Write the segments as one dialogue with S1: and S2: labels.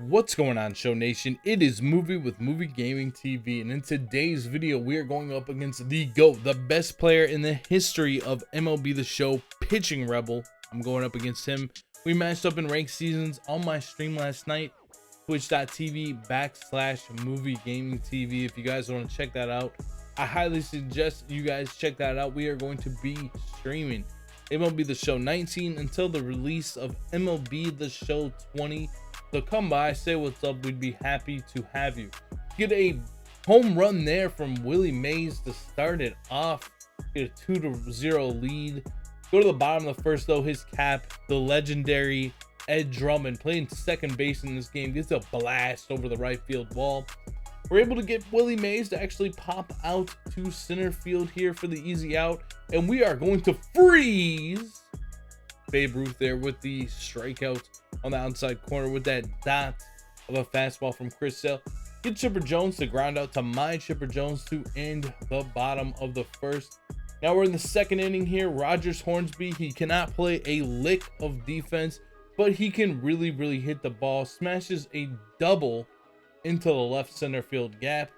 S1: What's going on, Show Nation? It is Movie with Movie Gaming TV, and in today's video we are going up against the GOAT, the best player in the history of MLB The Show, Pitching Rebel. I'm going up against him. We matched up in ranked seasons on my stream last night, twitch.tv/MovieGamingTV. If you guys want to check that out, I highly suggest you guys check that out. We are going to be streaming MLB The Show 19 until the release of MLB The Show 20. So come by, say what's up. We'd be happy to have you. Get a home run there from Willie Mays to start it off. Get a 2-0 lead. Go to the bottom of the first though. His cap, the legendary Ed Drummond, playing second base in this game, gets a blast over the right field wall. We're able to get Willie Mays to actually pop out to center field here for the easy out. And we are going to freeze Babe Ruth there with the strikeout on the outside corner with that dot of a fastball from Chris Sale. Get Chipper Jones to ground out to my Chipper Jones to end the bottom of the first. Now we're in the second inning here. Rogers Hornsby, he cannot play a lick of defense, but he can really hit the ball. Smashes a double into the left center field gap.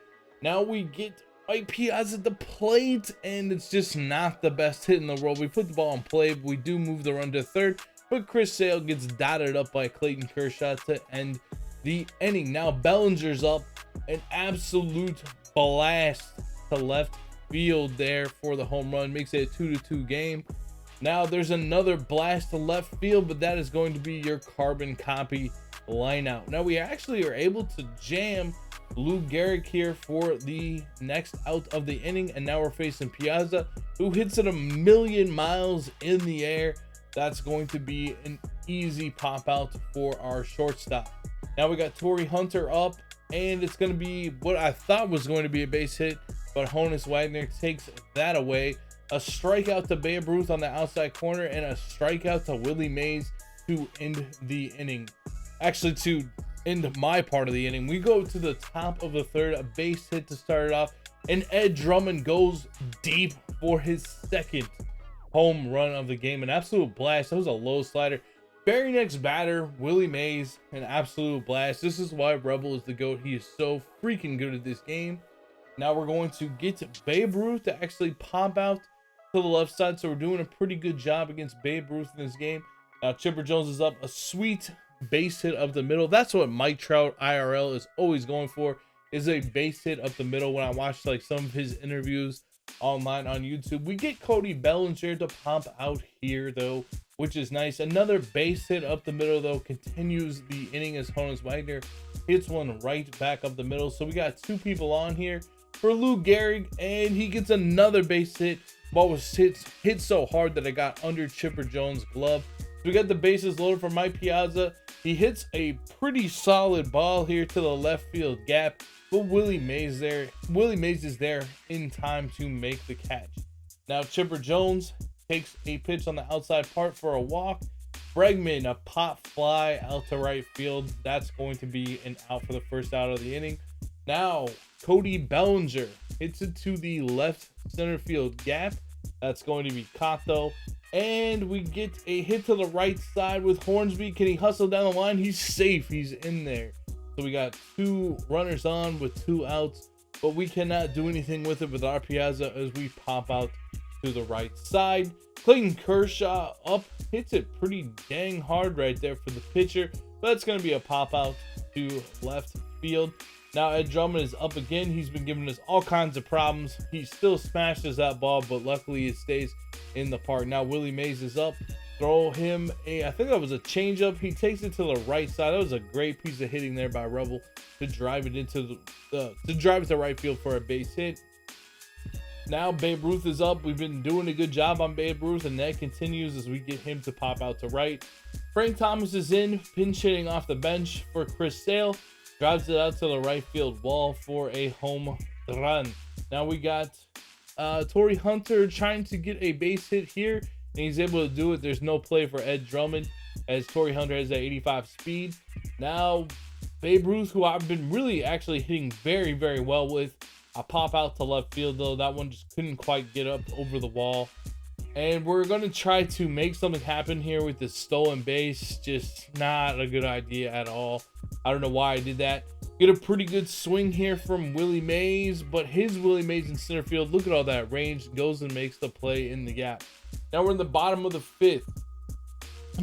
S1: Now we get Mike Piazza at the plate, and it's just not the best hit in the world. We put the ball in play, but we do move the run to third, but Chris Sale gets dotted up by Clayton Kershaw to end the inning. Now Bellinger's up, an absolute blast to left field there for the home run, makes it a 2-2 game. Now there's another blast to left field, but that is going to be your carbon copy line out. Now we actually are able to jam Lou Gehrig here for the next out of the inning, and now we're facing Piazza, who hits it a million miles in the air. That's going to be an easy pop out for our shortstop. Now we got Torrey Hunter up, and it's going to be what I thought was going to be a base hit, but Honus Wagner takes that away. A strikeout to Babe Ruth on the outside corner, and a strikeout to Willie Mays to end the inning. Actually, to end my part of the inning, we go to the top of the third, a base hit to start it off, and Ed Drummond goes deep for his second home run of the game. An absolute blast. That was a low slider. Very next batter, Willie Mays, an absolute blast. This is why Rebel is the GOAT. He is so freaking good at this game. Now we're going to get Babe Ruth to actually pop out to the left side, so we're doing a pretty good job against Babe Ruth in this game. Now Chipper Jones is up, a sweet base hit up the middle. That's what Mike Trout IRL is always going for, is a base hit up the middle. When I watched like some of his interviews online on YouTube, we get Cody Ballinger to pop out here though, which is nice. Another base hit up the middle though continues the inning as Honus Wagner hits one right back up the middle. So we got two people on here for Lou Gehrig, and he gets another base hit. Ball was hit so hard that it got under Chipper Jones' glove. We got the bases loaded for Mike Piazza. He hits a pretty solid ball here to the left field gap, but Willie Mays is there in time to make the catch. Now Chipper Jones takes a pitch on the outside part for a walk. Bregman, a pop fly out to right field. That's going to be an out for the first out of the inning. Now Cody Ballinger hits it to the left center field gap. That's going to be caught though. And we get a hit to the right side with Hornsby. Can he hustle down the line? He's safe. He's in there. So we got two runners on with two outs, but we cannot do anything with it with our Piazza as we pop out to the right side. Clayton Kershaw up, hits it pretty dang hard right there for the pitcher, but it's going to be a pop out to left field. Now Ed Drummond is up again. He's been giving us all kinds of problems. He still smashes that ball, but luckily it stays in the park. Now Willie Mays is up. Throw him I think that was a changeup. He takes it to the right side. That was a great piece of hitting there by Rebel to drive it into to right field for a base hit. Now Babe Ruth is up. We've been doing a good job on Babe Ruth, and that continues as we get him to pop out to right. Frank Thomas is in, pinch hitting off the bench for Chris Sale. Drives it out to the right field wall for a home run. Now we got Torrey Hunter trying to get a base hit here, and he's able to do it. There's no play for Ed Drummond as Torrey Hunter has that 85 speed. Now Babe Ruth, who I've been really actually hitting very well with, I pop out to left field though. That one just couldn't quite get up over the wall. And we're going to try to make something happen here with this stolen base. Just not a good idea at all. I don't know why I did that. Get a pretty good swing here from Willie Mays, but his Willie Mays in center field, look at all that range, goes and makes the play in the gap. Now we're in the bottom of the 5th.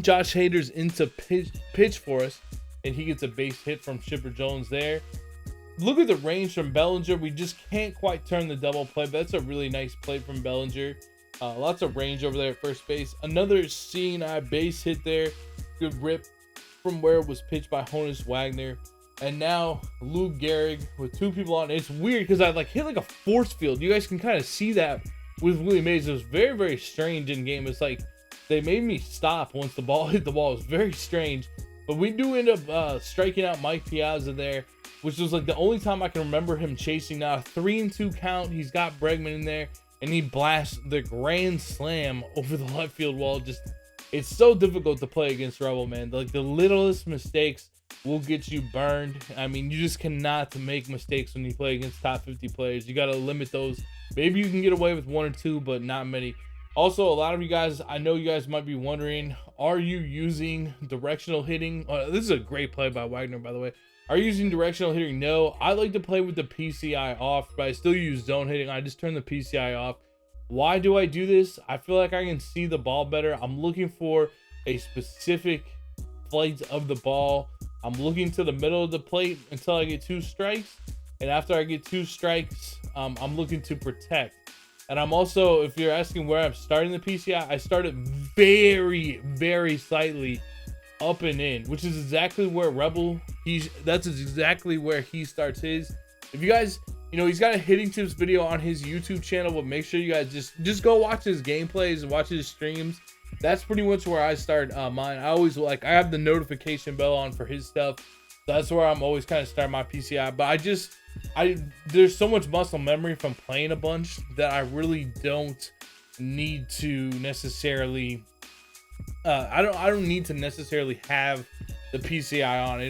S1: Josh Hader's into pitch for us, and he gets a base hit from Chipper Jones there. Look at the range from Ballinger. We just can't quite turn the double play, but that's a really nice play from Ballinger. Lots of range over there at first base. Another seeing-eye base hit there. Good rip from where it was pitched by Honus Wagner. And now Lou Gehrig with 2 people on. It's weird because I hit like a force field. You guys can kind of see that with Willie Mays. It was very, very strange in game. It's like they made me stop once the ball hit the wall. It was very strange. But we do end up striking out Mike Piazza there, which was like the only time I can remember him chasing. Now 3-2 count. He's got Bregman in there, and he blasts the grand slam over the left field wall. Just, it's so difficult to play against Rebel, man. Like the littlest mistakes will get you burned. I mean, you just cannot make mistakes when you play against top 50 players. You got to limit those. Maybe you can get away with 1 or 2, but not many. Also, a lot of you guys, I know you guys might be wondering, are you using directional hitting? This is a great play by Wagner, by the way. Are you using directional hitting? No, I like to play with the PCI off, but I still use zone hitting. I just turn the PCI off. Why do I do this? I feel like I can see the ball better. I'm looking for a specific flight of the ball. I'm looking to the middle of the plate until I get 2 strikes. And after I get 2 strikes, I'm looking to protect. And I'm also, if you're asking where I'm starting the PCI, I started very, very slightly up and in, which is exactly where Rebel, that's exactly where he starts his. If you guys, he's got a hitting tips video on his YouTube channel, but make sure you guys just go watch his gameplays and watch his streams. That's pretty much where I start mine. I always I have the notification bell on for his stuff. That's where I'm always kind of starting my PCI. But there's so much muscle memory from playing a bunch that I really don't need to necessarily I don't need to necessarily have the PCI on.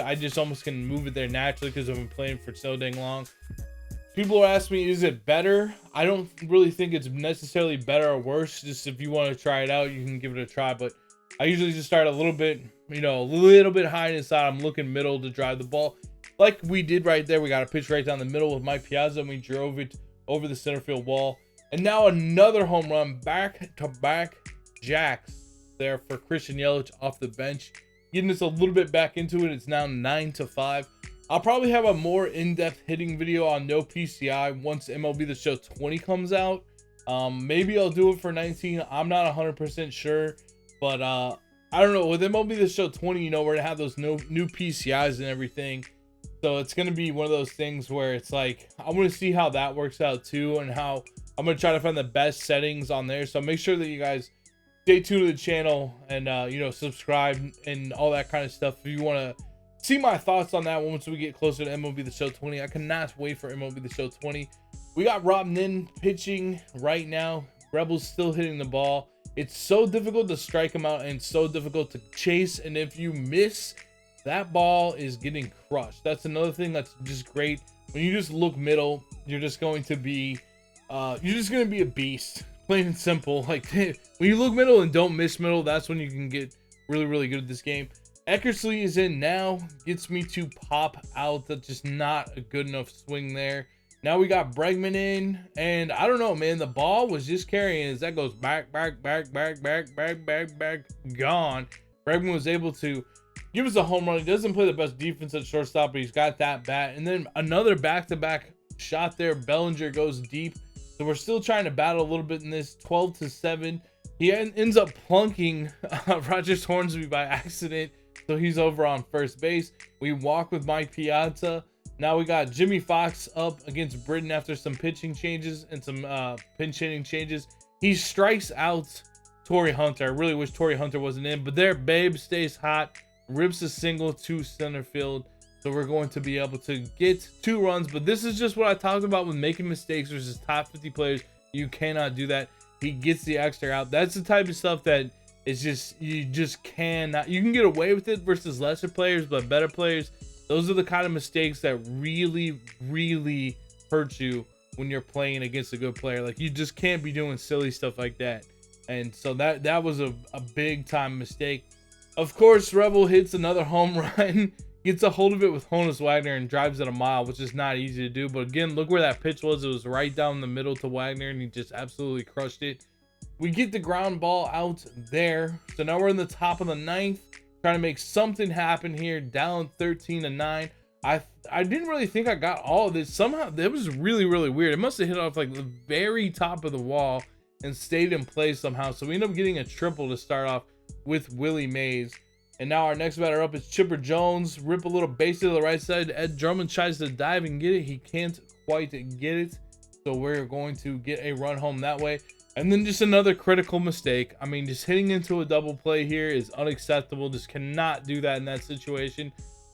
S1: I just almost can move it there naturally because I've been playing for so dang long. People are asking me, is it better? I don't really think it's necessarily better or worse. Just if you want to try it out, you can give it a try. But I usually just start a little bit, a little bit high inside. I'm looking middle to drive the ball. Like we did right there. We got a pitch right down the middle with Mike Piazza, and we drove it over the center field wall. And now another home run, back-to-back jacks there for Christian Yelich off the bench. Getting us a little bit back into it. It's now 9-5. I'll probably have a more in-depth hitting video on no PCI once MLB The Show 20 comes out. Maybe I'll do it for 19. I'm not 100% sure, but I don't know. With MLB The Show 20, we're gonna have those new PCIs and everything. So it's gonna be one of those things where it's like I want to see how that works out too, and how I'm gonna try to find the best settings on there. So make sure that you guys stay tuned to the channel and subscribe and all that kind of stuff if you want to see my thoughts on that once we get closer to MLB The Show 20. I cannot wait for MLB The Show 20. We got Rob Nin pitching right now. Rebels still hitting the ball. It's so difficult to strike him out and so difficult to chase. And if you miss, that ball is getting crushed. That's another thing that's just great. When you just look middle, you're just going to be a beast. Plain and simple. Like when you look middle and don't miss middle, that's when you can get really, really good at this game. Eckersley is in now, gets me to pop out. That's just not a good enough swing there. Now we got Bregman in, and I don't know, man. The ball was just carrying as that goes back, gone. Bregman was able to give us a home run. He doesn't play the best defense at shortstop, but he's got that bat. And then another back-to-back shot there. Bellinger goes deep. So we're still trying to battle a little bit in this. 12-7. He ends up plunking Rogers Hornsby by accident. So he's over on first base. We walk with Mike Piazza. Now we got Jimmy Fox up against Britton after some pitching changes and some pinch hitting changes. He strikes out Torrey Hunter. I really wish Torrey Hunter wasn't in, but there, Babe stays hot, rips a single to center field. So we're going to be able to get 2 runs. But this is just what I talked about with making mistakes versus top 50 players. You cannot do that. He gets the extra out. That's the type of stuff that it's just, you just cannot. You can get away with it versus lesser players, but better players, those are the kind of mistakes that really, really hurt you when you're playing against a good player. Like, you just can't be doing silly stuff like that. And so that was a big time mistake. Of course, Rebel hits another home run, gets a hold of it with Honus Wagner and drives it a mile, which is not easy to do. But again, look where that pitch was. It was right down the middle to Wagner, and he just absolutely crushed it. We get the ground ball out there. So now we're in the top of the 9th, trying to make something happen here, down 13-9. I didn't really think I got all of this. Somehow it was really weird. It must have hit off like the very top of the wall and stayed in place somehow. So we end up getting a triple to start off with Willie Mays. And now our next batter up is Chipper Jones. Rip a little base to the right side. Ed Drummond tries to dive and get it. He can't quite get it. So we're going to get a run home that way. And then just another critical mistake. I mean, just hitting into a double play here is unacceptable. Just cannot do that in that situation.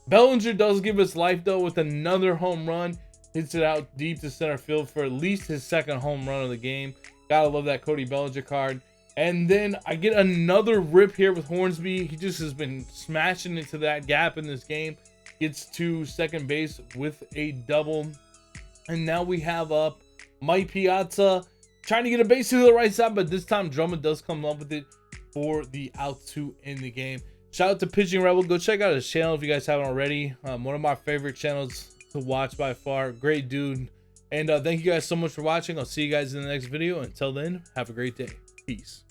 S1: Bellinger does give us life though with another home run. Hits it out deep to center field for at least his 2nd home run of the game. Gotta love that Cody Ballinger card. And then I get another rip here with Hornsby. He just has been smashing into that gap in this game. Gets to second base with a double. And now we have up Mike Piazza trying to get a base to the right side, but this time Drummond does come up with it for the out 2 in the game. Shout out to Pitching Rebel. Go check out his channel if you guys haven't already. One of my favorite channels to watch by far. Great dude. And thank you guys so much for watching. I'll see you guys in the next video. Until then, have a great day. Peace.